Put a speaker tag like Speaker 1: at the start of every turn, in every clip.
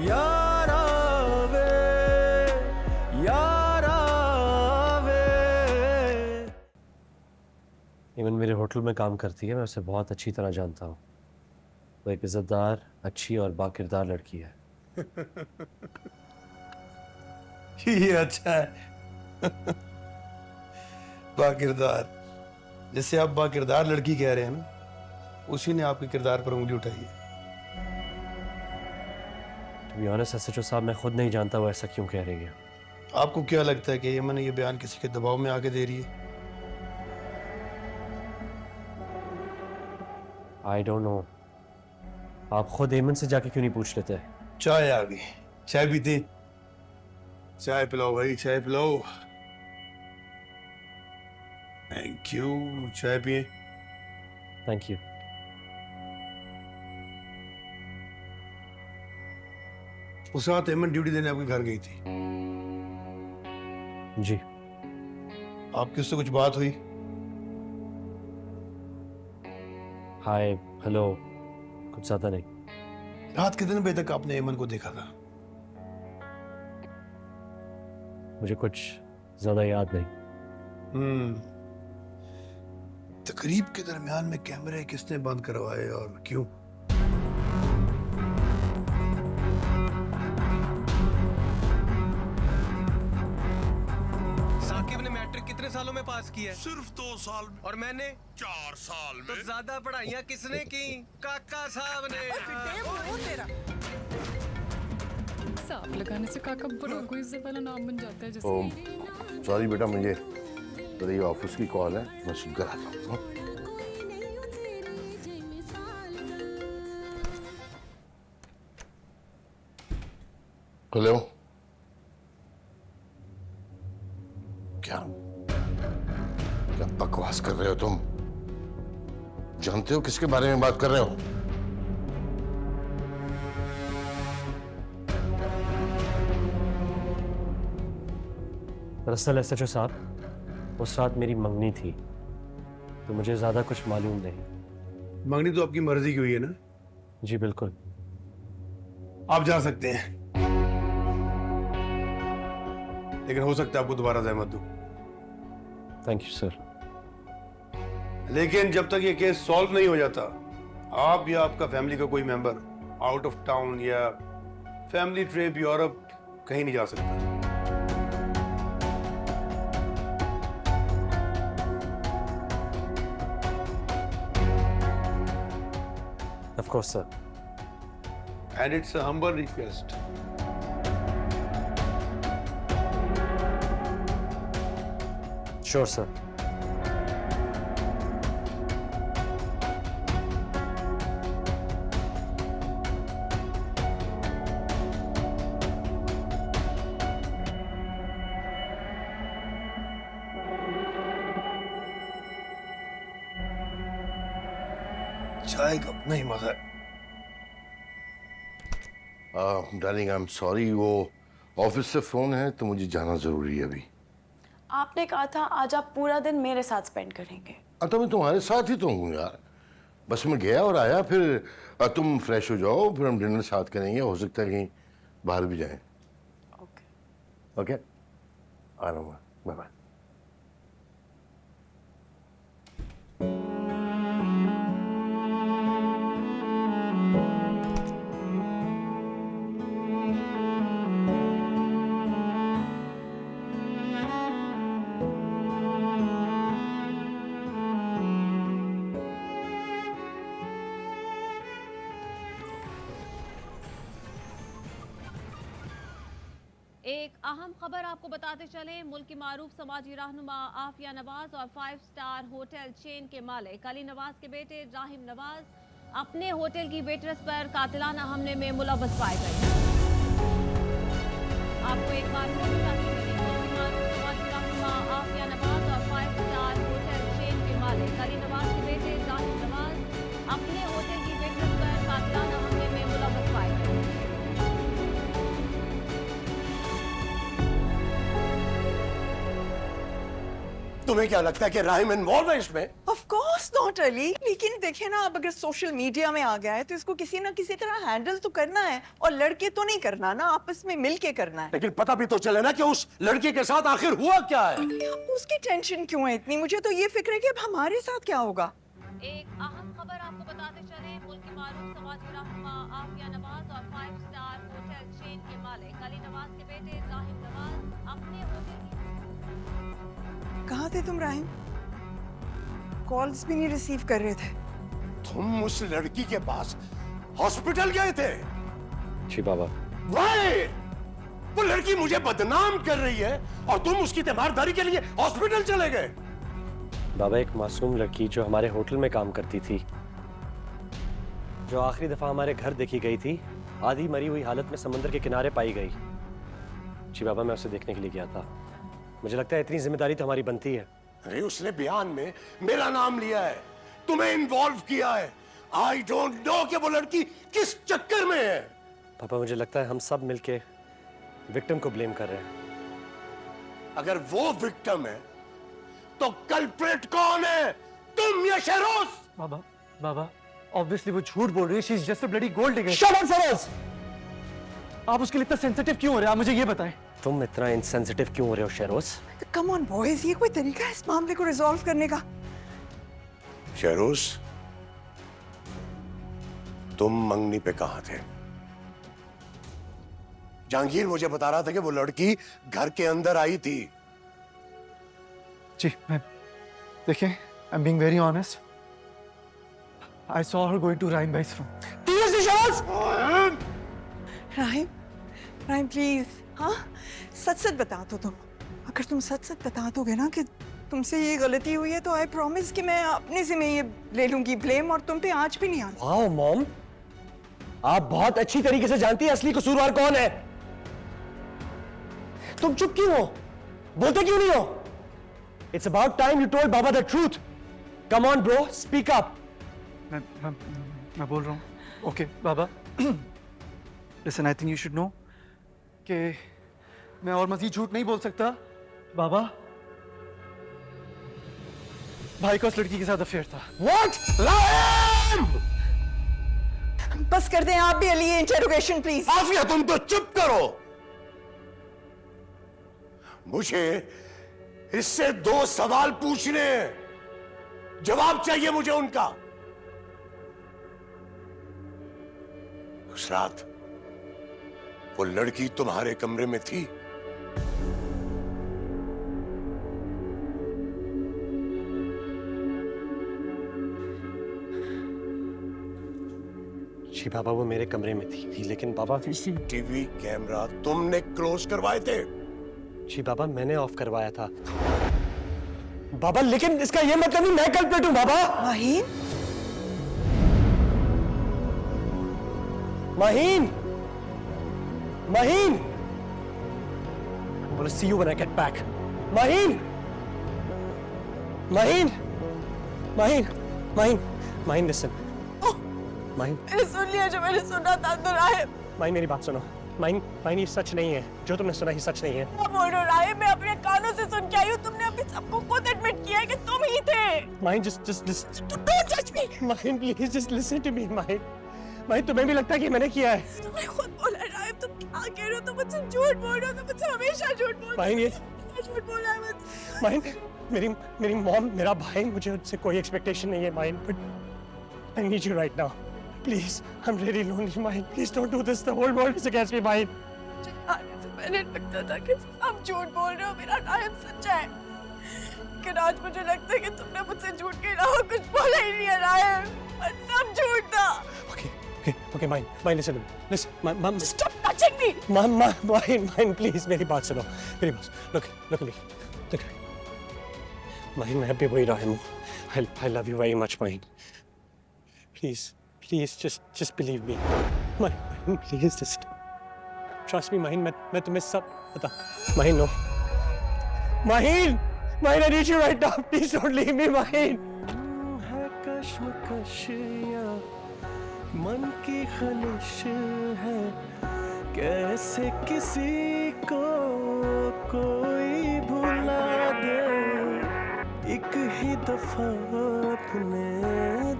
Speaker 1: यारा वे, यारा वे। इवन मेरे होटल में काम करती है, मैं उसे बहुत अच्छी तरह जानता हूँ। वो एक इज्जतदार, अच्छी और बाकिरदार लड़की है।
Speaker 2: ये अच्छा है। बाकिरदार, जिससे आप बाकिरदार लड़की कह रहे हैं ना, उसी ने आपके किरदार पर उंगली उठाई है।
Speaker 1: To be honest, SHO साहब, मैं खुद नहीं जानता वो ऐसा क्यों कह रही है।
Speaker 2: आपको क्या लगता है कि यमन ये बयान किसी के दबाव में आके दे रही है?
Speaker 1: I don't know। आप खुद एमन से जाके क्यों नहीं पूछ लेते?
Speaker 2: चाय आ गई, चाय पीते? चाय पिलाओ भाई, चाय पिलाओ। Thank you. चाय पिए।
Speaker 1: Thank you.
Speaker 2: उस रात एमन ड्यूटी देने आपके घर गई थी।
Speaker 1: जी।
Speaker 2: आपकी उससे कुछ बात हुई?
Speaker 1: हाय, हेलो, कुछ ज्यादा नहीं।
Speaker 2: रात कितने बजे तक आपने एमन को देखा था?
Speaker 1: मुझे कुछ ज्यादा याद नहीं।
Speaker 2: तकरीब के दरमियान में कैमरे किसने बंद करवाए और क्यों?
Speaker 3: साकिब ने मैट्रिक कितने सालों में पास किया है?
Speaker 4: सिर्फ 2 साल में।
Speaker 3: और मैंने
Speaker 4: 4 साल में।
Speaker 3: तो ज्यादा पढ़ाइयाँ किसने की? काका साहब ने।
Speaker 5: सांप लगाने से काका बड़ों को इज्जत वाला नाम बन जाता है।
Speaker 6: ओ,
Speaker 5: जैसे
Speaker 6: सॉरी बेटा, मुझे तेरी ऑफिस की कॉल है, मैं सुन कर आता हूँ। हेलो, क्या क्या बकवास कर रहे हो तुम? जानते हो किसके बारे में बात कर रहे हो?
Speaker 1: दरअसल SHO साहब, उस रात मेरी मंगनी थी, तो मुझे ज्यादा कुछ मालूम नहीं।
Speaker 2: मंगनी तो आपकी मर्जी की हुई है ना?
Speaker 1: जी बिल्कुल।
Speaker 2: आप जा सकते हैं, लेकिन हो सकता है आपको दोबारा जहमत दूं।
Speaker 1: Thank you sir.
Speaker 2: लेकिन जब तक ये केस सॉल्व नहीं हो जाता, आप या आपका फैमिली का कोई मेंबर आउट ऑफ टाउन या फैमिली ट्रिप यूरोप कहीं नहीं जा सकता।
Speaker 1: Of course sir.
Speaker 2: And it's a humble request.
Speaker 1: Sure sir.
Speaker 2: चाय का अपना ही मजा है।
Speaker 6: डार्लिंग, आई एम सॉरी, वो ऑफिस से फोन है तो मुझे जाना जरूरी है अभी।
Speaker 7: आपने कहा था आज आप पूरा दिन मेरे साथ स्पेंड करेंगे।
Speaker 6: तो मैं तुम्हारे साथ ही तो हूँ यार। बस मैं गया और आया, फिर तुम फ्रेश हो जाओ, फिर हम डिनर साथ करेंगे। हो सकता है कहीं बाहर भी जाएं।
Speaker 7: ओके
Speaker 6: ओके, आ रहा हूँ। Bye bye.
Speaker 8: एक अहम खबर आपको बताते चले। मुल्क की मारूफ समाजी रहनुमा आफिया नवाज और 5 स्टार होटल चेन के मालिक अली नवाज के बेटे राहिम नवाज अपने होटल की वेटरेस पर कातिलाना हमले में मुलव्वस पाए गए। आपको एक बार फिर बताते चले, मुल्क की मारूफ समाजी रहनुमा आफिया नवाज और 5 स्टार होटल चेन के मालिक अली नवाज के बेटे राहिम नवाज अपने होटल की वेटरेस पर कातिलाना हमले में मुलव्वस पाए गए।
Speaker 9: तुम्हें क्या लगता है कि राहिम इन्वॉल्व है इसमें?
Speaker 10: ऑफ कोर्स नॉट अली, लेकिन देखिए ना, अब अगर सोशल मीडिया में आ गया है तो इसको किसी ना किसी तरह हैंडल तो करना है, और लड़के तो नहीं करना ना, आपस में मिल के करना है।
Speaker 9: लेकिन पता भी तो चले ना कि उस लड़की के साथ आखिर हुआ क्या है।
Speaker 10: उसकी टेंशन क्यों है इतनी? मुझे तो ये फिक्र है कि अब हमारे साथ क्या होगा।
Speaker 8: एक अहम खबर आपको बताते चले, मुल्क की मारूफ समाजी रहनुमा आफिया नवाज और 5 स्टार होटल चेन के मालिक अली नवाज के बेटे राहिम नवाज अपने होटल की
Speaker 10: कहाँ थे तुम राहिम? कॉल्स भी नहीं रिसीव कर रहे थे।
Speaker 9: तुम उस लड़की के पास हॉस्पिटल गए थे?
Speaker 1: जी बाबा।
Speaker 9: वाई! वो लड़की मुझे बदनाम कर रही है और तुम उसकी तीमारदारी के लिए हॉस्पिटल चले गए।
Speaker 1: बाबा, एक मासूम लड़की जो हमारे होटल में काम करती थी, जो आखिरी दफा हमारे घर देखी गई थी, आधी मरी हुई हालत में समुद्र के किनारे पाई गई। जी बाबा, मैं उसे देखने के लिए गया था। मुझे लगता है इतनी जिम्मेदारी तो हमारी बनती है।
Speaker 9: अरे उसने बयान में मेरा नाम लिया है, तुम्हें इन्वॉल्व किया है। आई डोंट नो कि वो लड़की किस चक्कर में है।
Speaker 1: पापा, मुझे लगता है हम सब मिलके विक्टिम को ब्लेम कर रहे हैं।
Speaker 9: अगर वो विक्टिम है तो कल्प्रिट कौन है, तुम या शहरोज?
Speaker 11: बाबा, बाबा, ऑब्वियसली वो झूठ बोल रही है। She is just a bloody gold digger.
Speaker 1: Shut up Feroz!
Speaker 11: आप उसके लिए इतना सेंसिटिव क्यों हो रहे हैं? आप मुझे ये बताएं।
Speaker 1: तुम इतना इनसेंसिटिव क्यों हो रहे हो शेरोज?
Speaker 10: कम ऑन बॉयज, ये कोई तरीका है इस मामले को रिजॉल्व करने का?
Speaker 9: शहरोज, तुम मंगनी पे कहां थे? जहांगीर मुझे बता रहा था कि वो लड़की घर के अंदर आई थी।
Speaker 11: जी, मैं देखिए, I am being very honest. I saw her going to Rahim भाई's रूम।
Speaker 10: राहिम, राहिम प्लीज, हाँ सच सच बता दो तुम। अगर तुम सच सच बता दोगे ना कि तुमसे ये गलती हुई है, तो आई प्रॉमिस कि मैं अपने से ये ले लूंगी ब्लेम और तुम पे आंच भी नहीं आती।
Speaker 1: वाओ मॉम, आप बहुत अच्छी तरीके से जानती हैं असली कसूरवार कौन है। तुम चुप क्यों हो? बोलते क्यों नहीं हो? It's about time you told Baba the truth. Come on bro, speak up.
Speaker 11: मैं बोल रहा हूँ। Okay Baba, listen, I think you should know कि मैं और मजीद झूठ नहीं बोल सकता। बाबा, भाई का उस लड़की के साथ अफेयर था।
Speaker 9: What? राहिम!
Speaker 10: बस कर दें आप भी अली, इंटरोगेशन प्लीज।
Speaker 9: आफिया, तुम तो चुप करो। मुझे इससे 2 सवाल पूछने हैं, जवाब चाहिए मुझे उनका। उस रात वो लड़की तुम्हारे कमरे में थी?
Speaker 1: जी बाबा, वो मेरे कमरे में थी, लेकिन बाबा
Speaker 9: टीवी कैमरा तुमने क्लोज करवाए थे?
Speaker 1: जी बाबा, मैंने ऑफ करवाया था। बाबा, लेकिन इसका ये मतलब नहीं मैं कल्प्रिट हूं बाबा।
Speaker 10: माहीन,
Speaker 1: माहीन, माहीन, बोलो see you when I get back. Maheen, Maheen, Maheen, Maheen, Maheen, listen. Maheen,
Speaker 10: मैंने सुन लिया जो मैंने सुना था। तो राहिम,
Speaker 1: माहीन मेरी बात सुनो। माहीन, माहीन ये सच नहीं है, जो तुमने सुना ही सच नहीं है।
Speaker 10: क्या बोल रहे हो राहिम? मैं अपने कानों से सुन के आई हूँ। तुमने अभी सबको खुद एडमिट किया है कि तुम ही थे।
Speaker 1: Maheen, just listen.
Speaker 10: Don't touch me.
Speaker 1: Maheen please just listen to me. Maheen, Maheen तुम्हें भी लगता है कि मैंने किया है?
Speaker 10: तुमने खुद बोला है राहिम, तुम क्या कह रहे हो? तुम मुझसे झूठ बोल रहे हो, तुम मुझसे हमेशा झूठ बोल रहे हो।
Speaker 1: माहीन, ये
Speaker 10: झूठ बोला है मुझसे।
Speaker 1: माहीन, मेरी मॉम, मेरा भाई, मुझे उनसे कोई एक्सपेक्टेशन नहीं है Maheen, but I need you right now please. I am really lonely Maheen, please don't do this, the whole world is against me Maheen.
Speaker 10: मैंने लगता था कि आप झूठ बोल रहे हो, मेरा राहिम सच्चा है, लेकिन आज मुझे लगता है कि तुमने मुझसे झूठ के अलावा कुछ बोला ही नहीं है राहिम, और सब झूठ था।
Speaker 1: Okay, Maheen, listen, mom,
Speaker 10: Stop touching me.
Speaker 1: Maheen, please, मेरी बात सुनो, मेरी बात, look at me, माहीन, मैं भी वही राहिम हूँ। I love you very much, Maheen, please, just believe me, Maheen, please, just trust me, Maheen, मैं तुम्हें सब बता, Maheen, no, Maheen, I need you right now, please don't leave me, Maheen.
Speaker 3: है कश्मकशियाँ, मन की खलिश है, कैसे किसी को कोई भुला दे। ही दफा अपने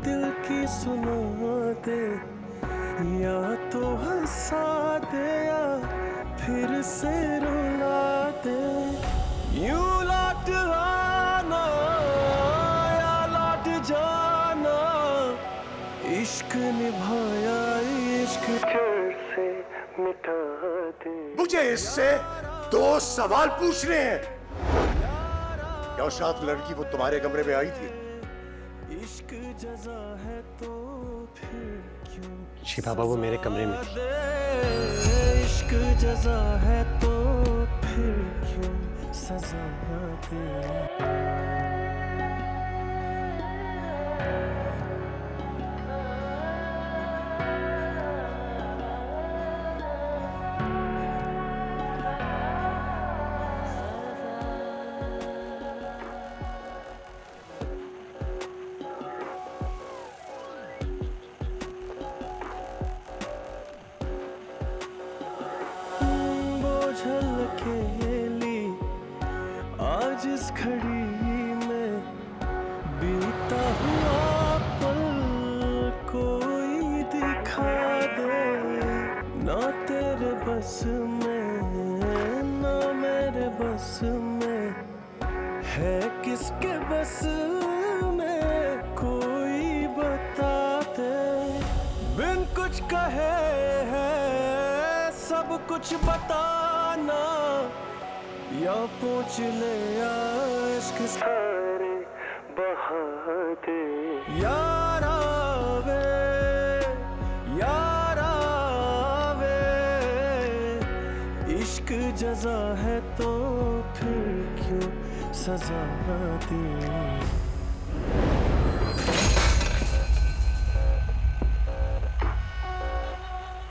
Speaker 3: दिल की सुना दे, या तो हंसा दे या फिर से रुला दे। यूं लौट आना या लौट जाना, इश्क निभाया इश्क कैसे मिटा दे।
Speaker 9: मुझे इससे 2 सवाल पूछने हैं। क्या उस रात लड़की वो तुम्हारे कमरे में आई थी?
Speaker 3: इश्क जज़ा है तो फिर क्यों
Speaker 1: जी बाबा, वो मेरे कमरे में थी।
Speaker 3: इश्क जज़ा है तो फिर क्यों सजा दे। झलकेली आज इस घड़ी में, बीता हुआ पल कोई दिखा दे। ना तेरे बस में ना मेरे बस में, है किसके बस में कोई बता दे। बिन कुछ कहे है सब कुछ बताना, या पूछ ले या इश्क सारे बहा दे। यारा वे इश्क जज़ा है तो फिर क्यों सजा दे।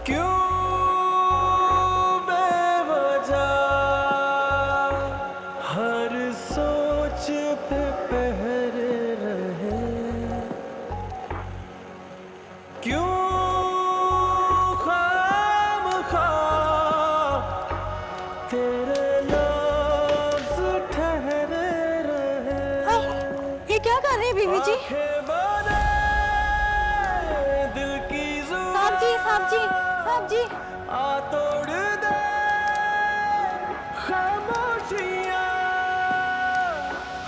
Speaker 3: क्यों बेवजह हर सोच पे पहर रहे, क्यों खामखा तेरे लफ्ज़ ठहरे रहे।
Speaker 7: ये क्या कर रहे हैं बीबी जी?
Speaker 3: आंखें बने दिल की
Speaker 7: साहब जी, साहब जी, साहब जी।
Speaker 3: आ तोड़ दे खामोशियाँ,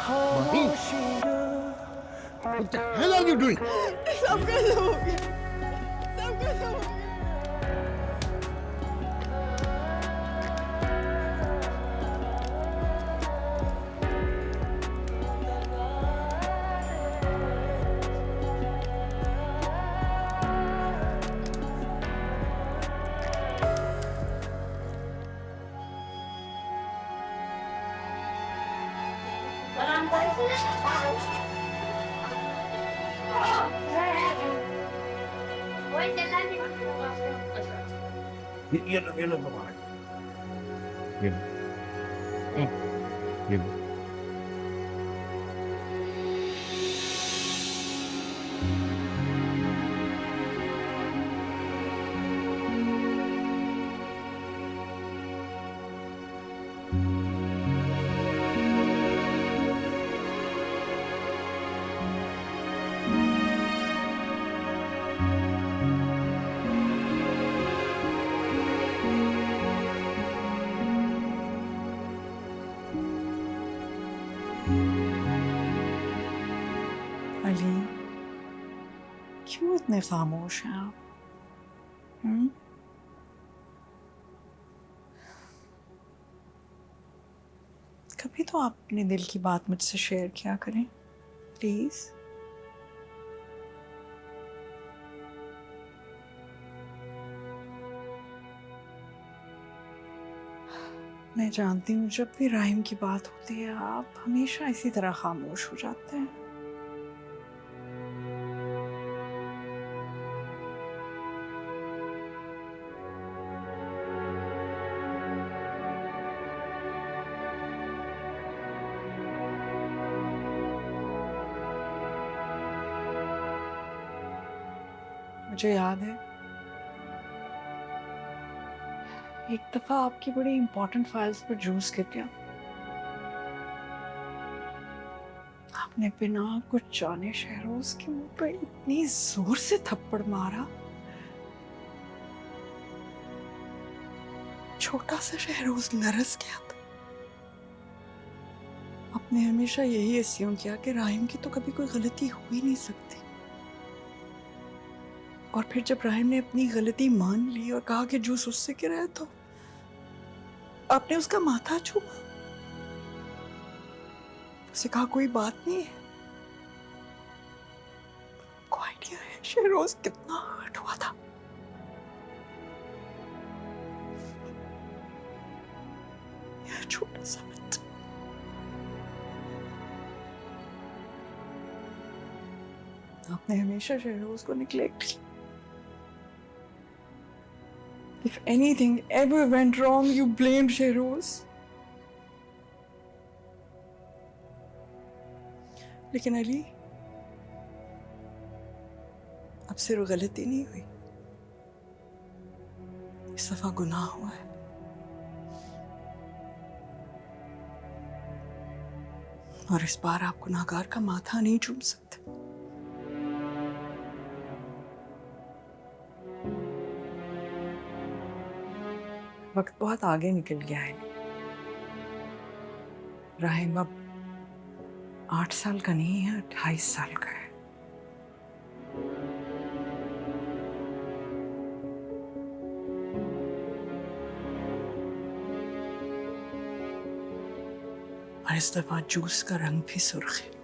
Speaker 3: खामोशियाँ।
Speaker 6: What the hell are you doing?
Speaker 10: सब कुछ हो गया, सब कुछ हो गया। अली, क्यों इतने खामोश हैं आप? कभी तो आप अपने दिल की बात मुझसे शेयर किया करें, प्लीज। मैं जानती हूँ जब भी राहिम की बात होती है आप हमेशा इसी तरह खामोश हो जाते हैं। मुझे याद है एक दफा आपकी बड़ी इंपॉर्टेंट फाइल्स पर जूस गिर गया। आप आपने बिना कुछ जाने शहरोज के मुंह पे इतनी जोर से थप्पड़ मारा। छोटा सा शहरोज लरस गया था। आपने हमेशा यही अस्यूम किया कि राहिम की तो कभी कोई गलती हो ही नहीं सकती। और फिर जब राहिम ने अपनी गलती मान ली और कहा कि जूस उससे गिरा है, तो आपने उसका माथा छुआ, उसे कहा कोई बात नहीं है। आपको आइडिया है शहरोज कितना हर्ट हुआ था? यह छोटा सा बच्चा आपने हमेशा शहरोज को निग्लेक्ट किया। If anything ever went wrong, you blamed Shehroz. लेकिन अली, अब सिर्फ गलती नहीं हुई, इस दफा गुनाह हुआ है। और इस बार आप गुनाहगार का माथा नहीं चूम सकते। वक्त बहुत आगे निकल गया है। राहिम अब 8 साल का नहीं है, 28 साल का है। और इस दफा जूस का रंग भी सुर्ख है।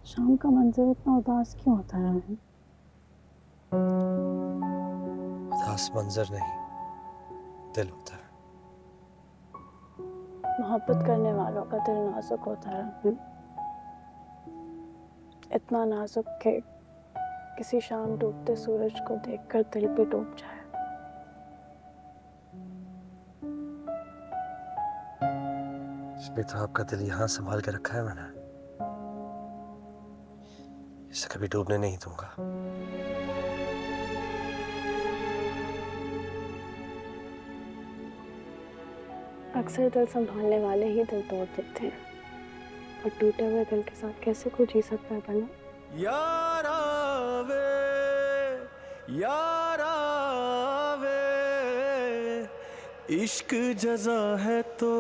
Speaker 7: शाम का मंजर इतना उदास क्यों होता है?
Speaker 1: उदास मंजर नहीं, दिल होता है।
Speaker 7: मोहब्बत करने वालों का दिल नाजुक होता है। इतना नाजुक कि किसी शाम डूबते सूरज को देखकर दिल भी डूब जाए।
Speaker 1: इसलिए तो आपका दिल यहाँ संभाल के रखा है मैंने, इसे कभी डूबने नहीं दूंगा।
Speaker 7: अक्सर दिल संभालने वाले ही दिल तोड़ देते हैं, और टूटे हुए दिल के साथ कैसे कोई जी सकता है बना?
Speaker 3: यारा वे इश्क जज़ा है तो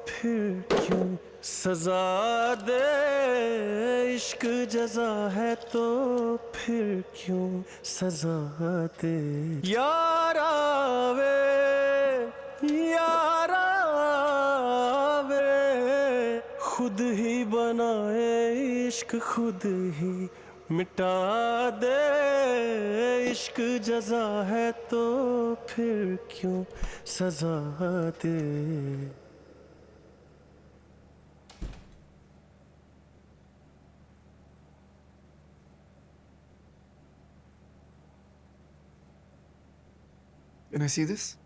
Speaker 3: फिर क्यों सजा दे। इश्क जज़ा है तो फिर क्यों सजा दे। यारा वे खुद ही बनाए इश्क खुद ही मिटा दे। इश्क जज़ा है तो फिर क्यों सजा दे। Can I see this?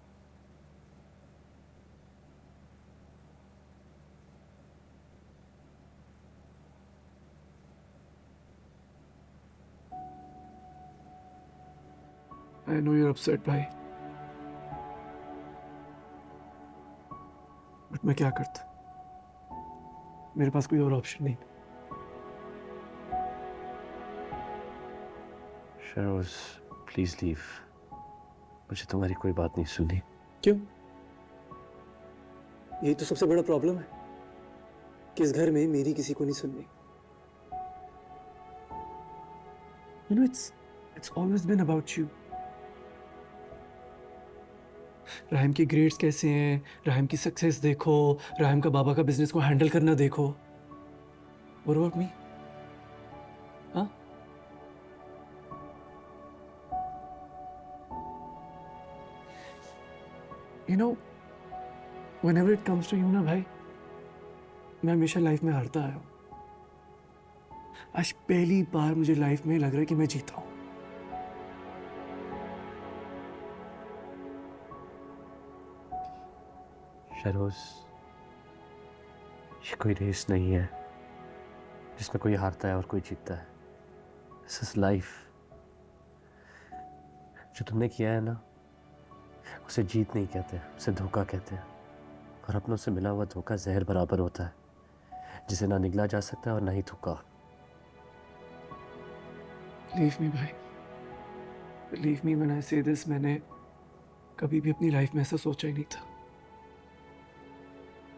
Speaker 3: I know you're upset, भाई, बट मैं क्या करता, मेरे पास कोई और ऑप्शन नहीं।
Speaker 1: Shahroz, please leave. मुझे तुम्हारी कोई बात नहीं सुननी।
Speaker 11: क्यों? यही तो सबसे बड़ा प्रॉब्लम है कि इस घर में मेरी किसी को नहीं सुननी। You know, it's always been about you. Rahim के ग्रेड्स कैसे हैं, राहिम की सक्सेस देखो, राहिम का बाबा का बिजनेस को हैंडल करना देखो। What about me? हाँ? You know, whenever it comes to you ना भाई, मैं हमेशा लाइफ में हारता आया हूँ। आज पहली बार मुझे लाइफ में लग रहा है कि मैं जीता हूँ।
Speaker 1: शहरोज, ये कोई रेस नहीं है जिसमें कोई हारता है और कोई जीतता है। This is life. जो तुमने किया है ना, उसे जीत नहीं कहते, उसे धोखा कहते हैं। और अपनों से मिला हुआ धोखा जहर बराबर होता है, जिसे ना निगला जा सकता है और ना ही थूका।
Speaker 11: Believe me भाई, believe me when I say this, मैंने कभी भी अपनी लाइफ में ऐसा सोचा ही नहीं था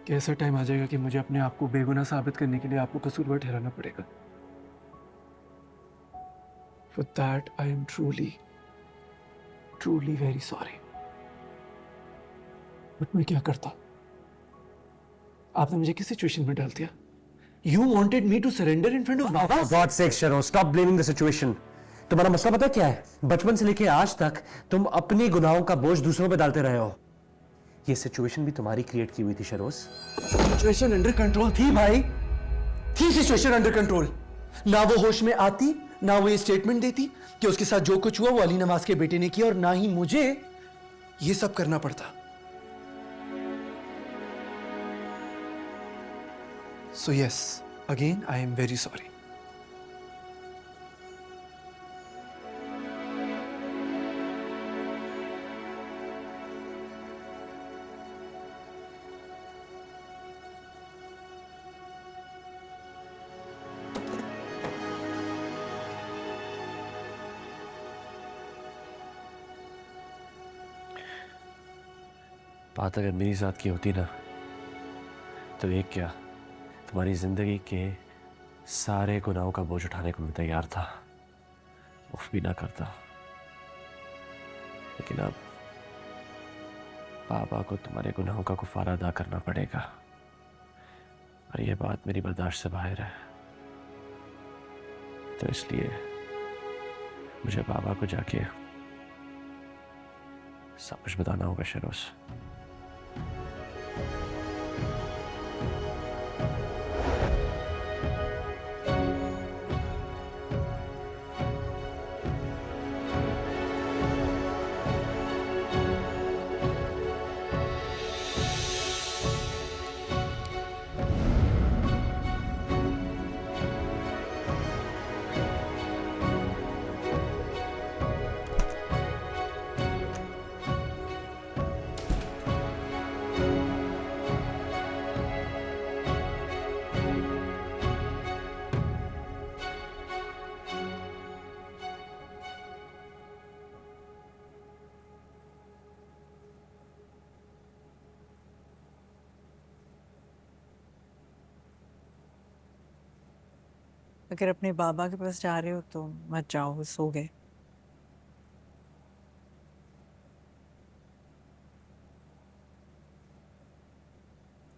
Speaker 11: कि ऐसा टाइम आ जाएगा कि मुझे अपने आप को बेगुनाह साबित करने के लिए आपको कसूरवार ठहराना पड़ेगा। For that I am truly very sorry. But मैं क्या करता? आपने मुझे किस सिचुएशन में डाल दिया? You wanted me to surrender in front of Nawaz?
Speaker 1: For God's sake, Sharo, stop blaming the situation. तुम्हारा मसला पता क्या है? बचपन से लेके आज तक तुम अपनी गुनाहों का बोझ दूसरों पे डालते रहे हो। ये सिचुएशन भी तुम्हारी क्रिएट की हुई थी शरोज।
Speaker 11: सिचुएशन अंडर कंट्रोल थी भाई, थी सिचुएशन अंडर कंट्रोल। ना वो होश में आती, ना वो ये स्टेटमेंट देती कि उसके साथ जो कुछ हुआ वो अली नवाज के बेटे ने किया, और ना ही मुझे ये सब करना पड़ता। So yes, again I am very sorry.
Speaker 1: बात अगर मेरी साथ की होती ना, तो एक क्या, तुम्हारी जिंदगी के सारे गुनाहों का बोझ उठाने को मैं तैयार था, उफ भी ना करता। लेकिन अब पापा को तुम्हारे गुनाहों का कुफारा अदा करना पड़ेगा, और यह बात मेरी बर्दाश्त से बाहर है। तो इसलिए मुझे पापा को जाके सब कुछ बताना होगा शरोज।
Speaker 10: अगर अपने बाबा के पास जा रहे हो तो मत जाओ, वो सो गए।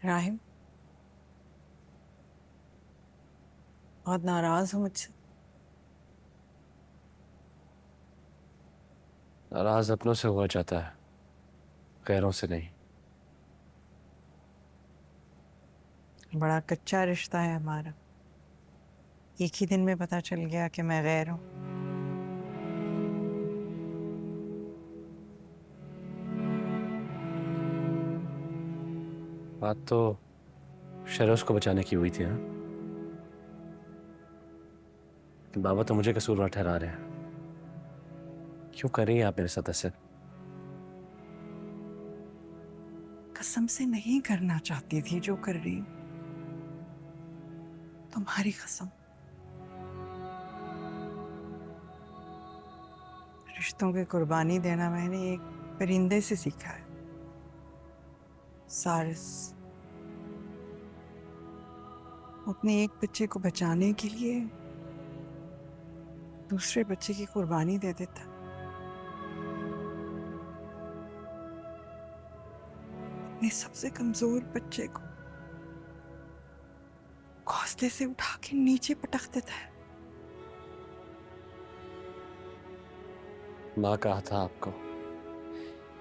Speaker 10: राहिम, बहुत नाराज हो मुझसे?
Speaker 1: नाराज अपनों से हुआ जाता है, गैरों से नहीं।
Speaker 10: बड़ा कच्चा रिश्ता है हमारा, एक ही दिन में पता चल गया कि मैं गैर हूं।
Speaker 1: बात तो शरोज को बचाने की हुई थी, हाँ? लेकिन बाबा तो मुझे कसूरवार ठहरा रहे हैं। क्यों कर रही हैं आप मेरे साथ ऐसे?
Speaker 10: कसम से नहीं करना चाहती थी जो कर रही हूं, तुम्हारी कसम। रिश्तों की कुर्बानी देना मैंने एक परिंदे से सीखा है, सारस। अपने एक बच्चे को बचाने के लिए दूसरे बच्चे की कुर्बानी दे देता। अपने सबसे कमजोर बच्चे को घोंसले से उठा के नीचे पटक देता है।
Speaker 1: माँ कहा था आपको,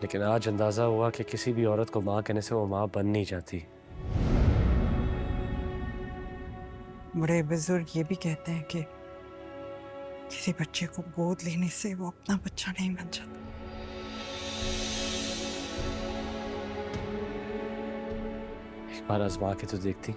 Speaker 1: लेकिन आज अंदाजा हुआ कि किसी भी औरत को माँ कहने से वो माँ बन नहीं जाती।
Speaker 10: बड़े बुजुर्ग ये भी कहते हैं कि किसी बच्चे को गोद लेने से वो अपना बच्चा नहीं बन जाता।
Speaker 1: एक बार आजमा के तो देखती।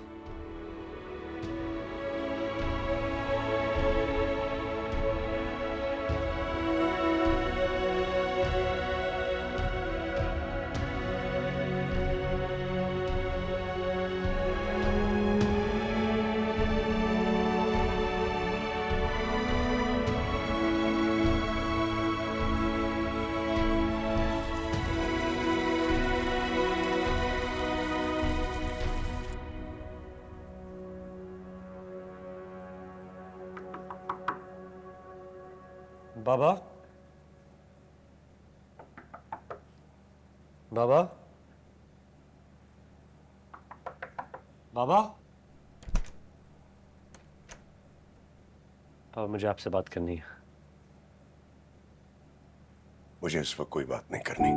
Speaker 1: बाबा, बाबा, बाबा, बाबा मुझे आपसे बात करनी है।
Speaker 9: मुझे इस वक्त कोई बात नहीं करनी।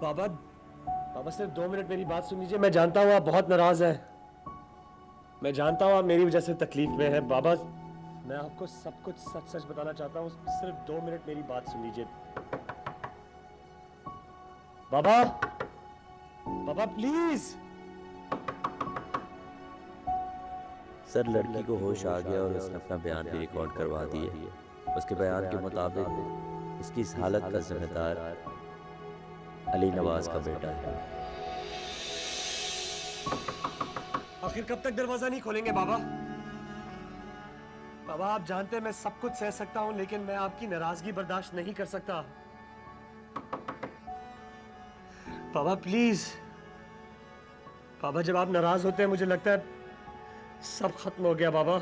Speaker 1: बाबा, बाबा सिर्फ 2 मिनट मेरी बात सुन लीजिए। मैं जानता हूँ आप बहुत नाराज हैं। मैं जानता हूँ आप मेरी वजह से तकलीफ में हैं। बाबा मैं आपको सब कुछ सच सच बताना चाहता हूँ। सिर्फ 2 मिनट मेरी बात सुन लीजिए। बाबा, बाबा प्लीज।
Speaker 12: सर लड़की को होश आ गया और उसने अपना बयान भी रिकॉर्ड करवा दिए। उसके बयान के मुताबिक इसकी इस हालत का जिम्मेदार अली नवाज का बेटा है।
Speaker 1: आखिर कब तक दरवाजा नहीं खोलेंगे बाबा? बाबा आप जानते हैं मैं सब कुछ सह सकता हूं, लेकिन मैं आपकी नाराजगी बर्दाश्त नहीं कर सकता। बाबा प्लीज। बाबा जब आप नाराज होते हैं मुझे लगता है सब खत्म हो गया। बाबा,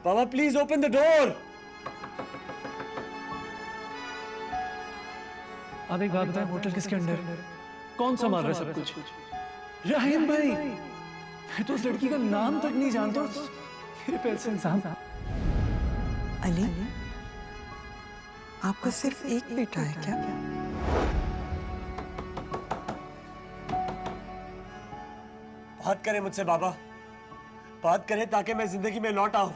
Speaker 1: बाबा प्लीज ओपन द डोर।
Speaker 11: अब एक बात बताएं, होटल किसके अंडर? कौन संभाल रहा है सब कुछ? राहिम भाई, मैं तो उस लड़की का नाम तक नहीं जानता। मेरे पैर से इंसान।
Speaker 10: अली, आपका सिर्फ एक बेटा है क्या?
Speaker 1: बात करें मुझसे बाबा, बात करें ताकि मैं जिंदगी में लौट आऊं।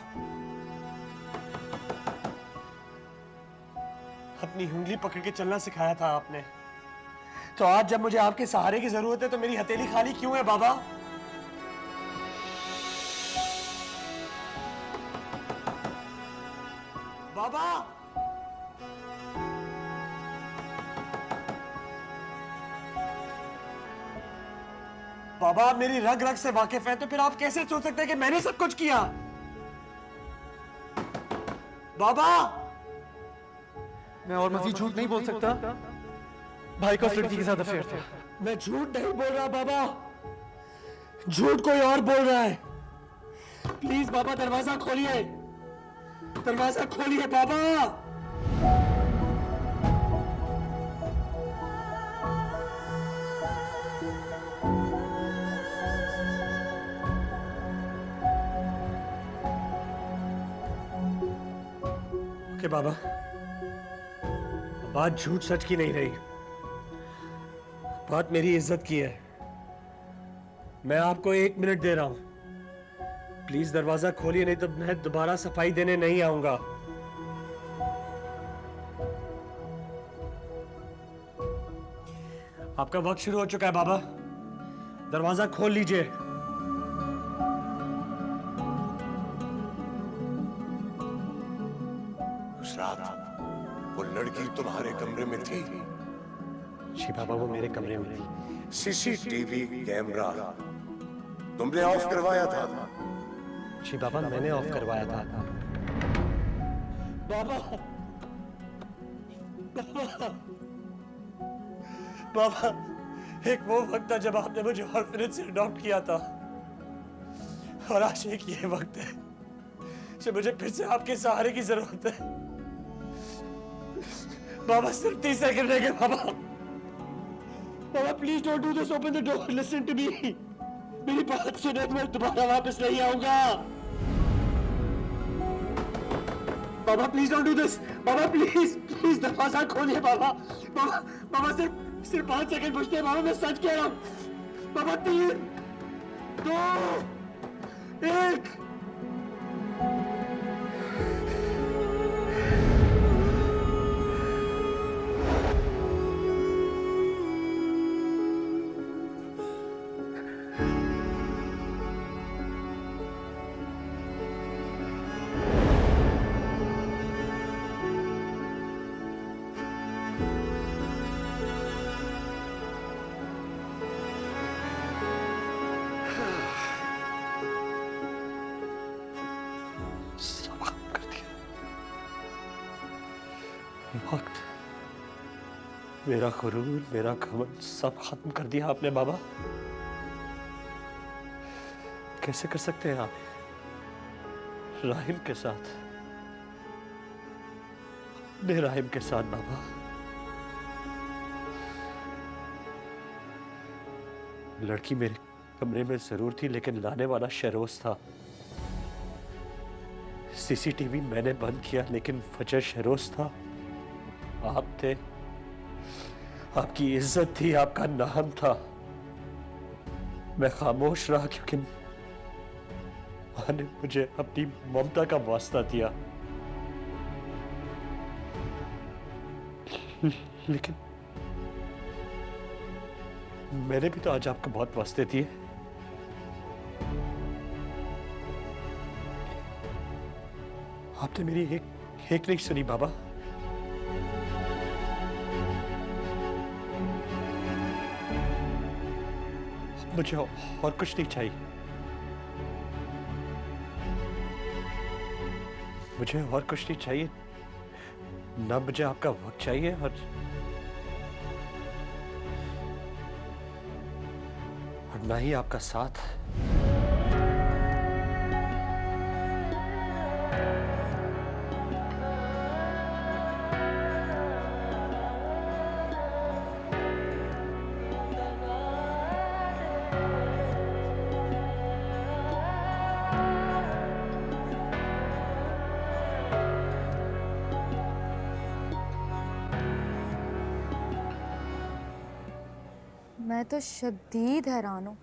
Speaker 1: अपनी उंगली पकड़ के चलना सिखाया था आपने, तो आज जब मुझे आपके सहारे की जरूरत है तो मेरी हथेली खाली क्यों है बाबा? बाबा, बाबा आप मेरी रग रग से वाकिफ हैं, तो फिर आप कैसे सोच सकते हैं कि मैंने सब कुछ किया? बाबा,
Speaker 11: मैं और मजीद झूठ नहीं बोल सकता। भाई का उस लड़की के साथ अफेयर था।
Speaker 1: मैं झूठ नहीं बोल रहा बाबा, झूठ कोई और बोल रहा है। प्लीज बाबा दरवाजा खोलिए, दरवाजा खोलिए बाबा। ओके बाबा, बात झूठ सच की नहीं रही, बात मेरी इज्जत की है। मैं आपको 1 मिनट दे रहा हूं, प्लीज दरवाजा खोलिए, नहीं तो मैं दोबारा सफाई देने नहीं आऊंगा। आपका वक्त शुरू हो चुका है बाबा, दरवाजा खोल लीजिए।
Speaker 9: उस रात वो लड़की तुम्हारे कमरे में थी?
Speaker 1: जी बाबा वो मेरे कमरे में थी।
Speaker 9: सीसीटीवी कैमरा तुमने ऑफ करवाया था?
Speaker 1: जी बाबा मैंने ऑफ करवाया था। बाबा, बाबा, बाबा एक वो वक्त था जब आपने मुझे ऑर्फनेज से अडॉप्ट किया था, और आज एक ये वक्त है जब मुझे फिर से आपके सहारे की जरूरत है। बाबा सिर्फ 30 सेकंड रह गए बाबा। बाबा please don't do this, open the door, listen to me. मेरी बात सुने, मैं दोबारा वापस नहीं आऊंगा। बाबा प्लीज डोंट डू दिस, बाबा प्लीज प्लीज दरवाजा खोलिए बाबा। बाबा बाबा सिर्फ 5 सेकंड बचते हैं बाबा, मैं सच कह रहा हूं बाबा। 3 2 1। वक्त, मेरा गुरूर, मेरा घमंड सब खत्म कर दिया आपने बाबा। कैसे कर सकते हैं आप राहिम के साथ, अपने राहिम के साथ बाबा। लड़की मेरे कमरे में जरूर थी, लेकिन लाने वाला शहरोज था। सीसीटीवी मैंने बंद किया, लेकिन वजह शहरोज था। आप थे, आपकी इज्जत थी, आपका नाम था। मैं खामोश रहा क्योंकि मां ने मुझे अपनी ममता का वास्ता दिया। लेकिन मैंने भी तो आज आपको बहुत वास्ते दिए। आपने मेरी एक नहीं सुनी बाबा। मुझे और कुछ नहीं चाहिए, मुझे और कुछ नहीं चाहिए। ना मुझे आपका वक्त चाहिए और ना ही आपका साथ।
Speaker 7: मैं तो शदीद हैरान हूँ,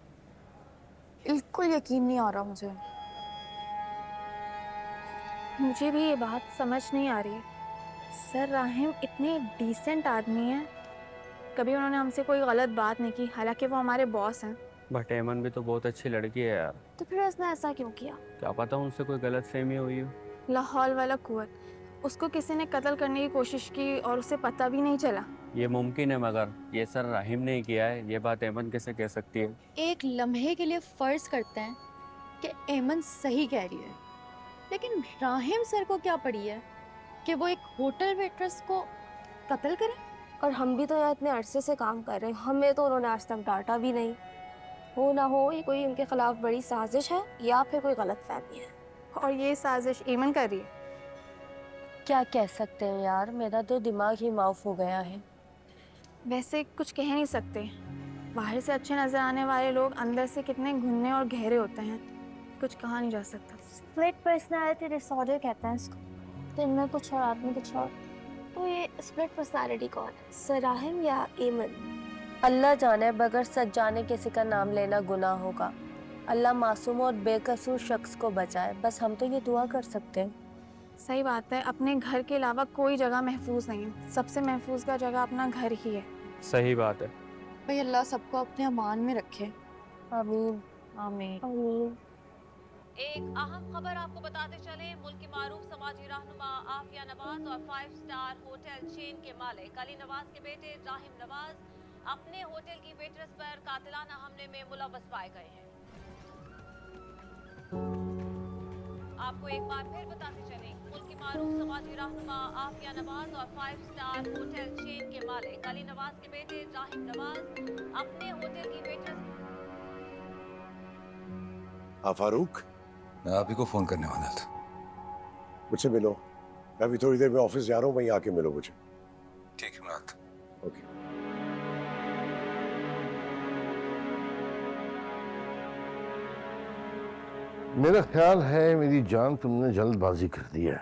Speaker 7: बिल्कुल यकीन नहीं आ रहा मुझे। मुझे भी ये बात समझ नहीं आ रही। सर राहिम इतने डिसेंट आदमी हैं, कभी उन्होंने हमसे कोई गलत बात नहीं की, हालांकि वो हमारे बॉस हैं।
Speaker 13: बट एमन भी तो बहुत अच्छी लड़की है यार।
Speaker 7: तो फिर उसने ऐसा क्यों किया?
Speaker 13: क्या पता उनसे कोई गलतफहमी हुई हो।
Speaker 7: लाहौल वाला कुवत, उसको किसी ने कत्ल करने की कोशिश की और उसे पता भी नहीं चला।
Speaker 13: ये मुमकिन है, मगर ये सर राहिम ने किया है, ये बात एमन कैसे कह सकती है?
Speaker 7: एक लम्हे के लिए फर्ज करते हैं कि एमन सही कह रही है, लेकिन राहिम सर को क्या पड़ी है कि वो एक होटल वेट्रेस को कत्ल करे?
Speaker 14: और हम भी तो यहाँ इतने अरसे से काम कर रहे हैं, हमें तो उन्होंने आज तक डांटा भी नहीं। हो ना हो ये कोई उनके खिलाफ बड़ी साजिश है या फिर कोई गलतफहमी है।
Speaker 7: और ये साजिश एमन कर रही है।
Speaker 14: क्या कह सकते हैं यार, मेरा तो दिमाग ही माफ हो गया है।
Speaker 7: वैसे कुछ कह नहीं सकते, बाहर से अच्छे नजर आने वाले लोग अंदर से कितने घुनने और गहरे होते हैं, कुछ कहा नहीं जा सकता।
Speaker 14: स्प्लिट पर्सनालिटी डिसऑर्डर कहते हैं इसको, दिन में कुछ और रात में कुछ और। तो ये स्प्लिट पर्सनालिटी कौन है, सर राहिम या एमन? अल्लाह जाने, बगैर सच जाने किसी का नाम लेना गुनाह होगा। अल्लाह मासूम और बेकसूर शख्स को बचाए, बस हम तो ये दुआ कर सकते हैं।
Speaker 7: सही बात है, अपने घर के अलावा कोई जगह महफूज नहीं है, सबसे महफूज का जगह अपना घर ही है।
Speaker 13: सही बात है
Speaker 7: भाई, अल्लाह सबको अपने अमान में रखे।
Speaker 14: आमीन
Speaker 7: आमीन
Speaker 14: आमीन।
Speaker 8: एक अहम खबर आपको बताते चले, मुल्क की मारूफ समाजी रहनुमा आफिया नवाज और 5 स्टार होटल चेन के मालिक अली नवाज के बेटे राहिम नवाज अपने होटल की वेट्रेस पर कातिलाना हमले में मुलव्वस पाए गए हैं। आपको एक बार फिर बताते चले, मुल्क की मारूफ समाजी रहनुमा आफिया नवाज और 5 स्टार होटल चेन के मालिक अली नवाज के बेटे राहिम नवाज अपने होटल की वेट्रेस।
Speaker 15: फारूक,
Speaker 16: मैं आप ही को फोन करने वाला था।
Speaker 15: मुझसे मिलो, मैं अभी थोड़ी देर में ऑफिस जा रहा हूँ, वहीं आके मिलो मुझे।
Speaker 16: ठीक है मुराद।
Speaker 15: ओके।
Speaker 6: मेरा ख्याल है मेरी जान तुमने जल्दबाजी कर दी है।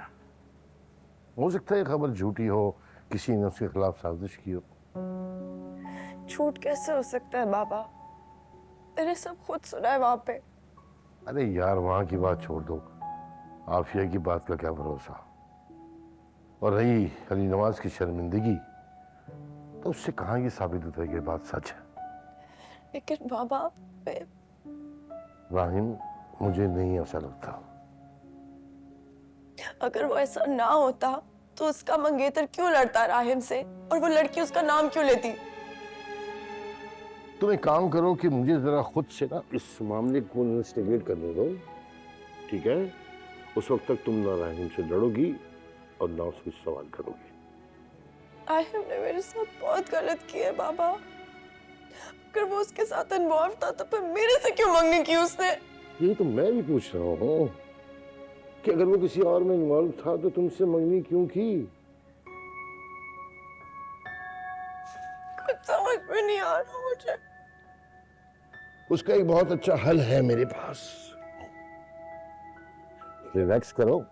Speaker 6: हो सकता है खबर झूठी हो, किसी ने उसके खिलाफ साजिश की हो।
Speaker 14: झूठ कैसे हो सकता है बाबा, मैंने सब खुद सुना है वहाँ पे।
Speaker 6: अरे यार, वहां की बात छोड़ दो, आफिया की बात का क्या भरोसा। और रही अली नवाज की शर्मिंदगी, तो उससे कहाँ ये साबित होता है कि बात सच है।
Speaker 14: लेकिन बाबा
Speaker 6: राहिम, मुझे नहीं ऐसा लगता।
Speaker 14: अगर वो ऐसा ना होता तो उसका मंगेतर क्यों लड़ता राहिम से, और वो लड़की उसका नाम क्यों लेती?
Speaker 6: तुम एक काम करो कि मुझे जरा खुद से ना इस मामले को इन्वेस्टिगेट करने दो, ठीक है? उस वक्त तक तुम ना राहिम से लड़ोगी और ना उससे सवाल करोगी।
Speaker 10: राहिम ने मेरे साथ बहुत गलत किया है बाबा। अगर वो उसके साथ इन्वॉल्व था तो फिर मेरे से क्यों मंगनी की उसने?
Speaker 6: ये तो मैं भी पूछ रहा हूँ कि अगर वो किसी और में इन्वॉल्व था तो तुमसे मंगनी क्यों की?
Speaker 10: कुछ समझ में नहीं आ रहा मुझे।
Speaker 6: उसका एक बहुत अच्छा हल है मेरे पास। रिलैक्स करो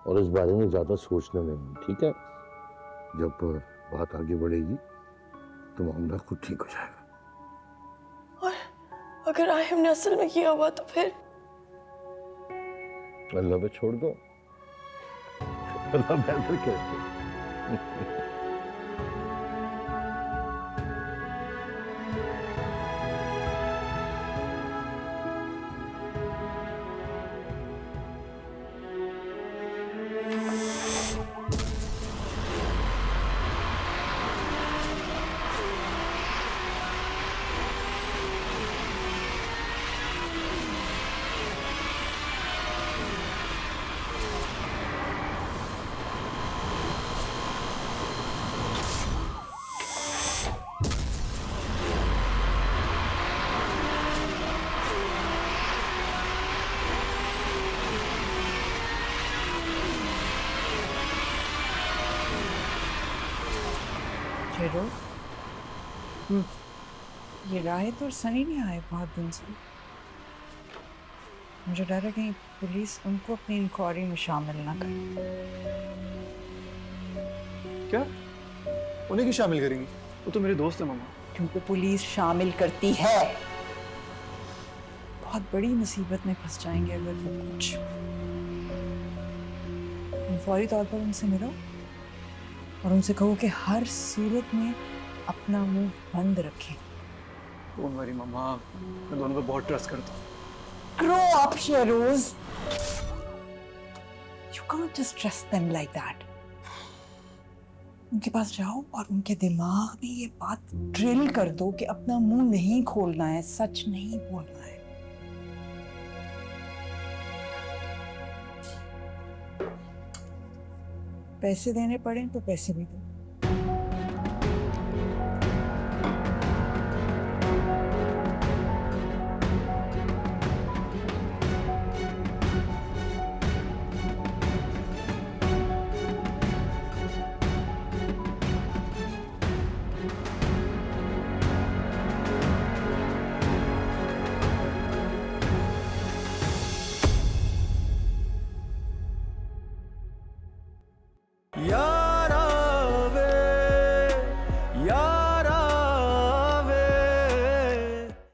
Speaker 6: और इस बारे में ज्यादा सोचना नहीं, ठीक है? जब बात आगे बढ़ेगी तो मामला खुद ठीक हो जाएगा।
Speaker 10: और अगर राहिम ने असल में किया हुआ तो फिर?
Speaker 6: अल्लाह पे छोड़ दो, अल्लाह बेहतर कहते हैं।
Speaker 10: ये राहित और सनी नहीं आए बहुत दिन से। मुझे डर है कहीं पुलिस उनको अपनी इंक्वायरी में शामिल ना करे।
Speaker 17: क्या? उन्हें क्यों शामिल करेंगी? वो तो मेरे दोस्त है मामा।
Speaker 10: क्योंकि पुलिस शामिल करती है। बहुत बड़ी मुसीबत में फंस जाएंगे अगर वो कुछ। फौरी तौर पर उनसे मिलो और उनसे कहो कि हर सूरत में अपना मुंह बंद रखें।
Speaker 17: डोंट वरी मामा, मैं दोनों पे बहुत ट्रस्ट करता हूँ।
Speaker 10: Grow up, Shehroz. You can't just trust them like that. उनके पास जाओ और उनके दिमाग में ये बात ड्रिल कर दो कि अपना मुंह नहीं खोलना है, सच नहीं बोलना है। पैसे देने पड़े तो पैसे भी दो।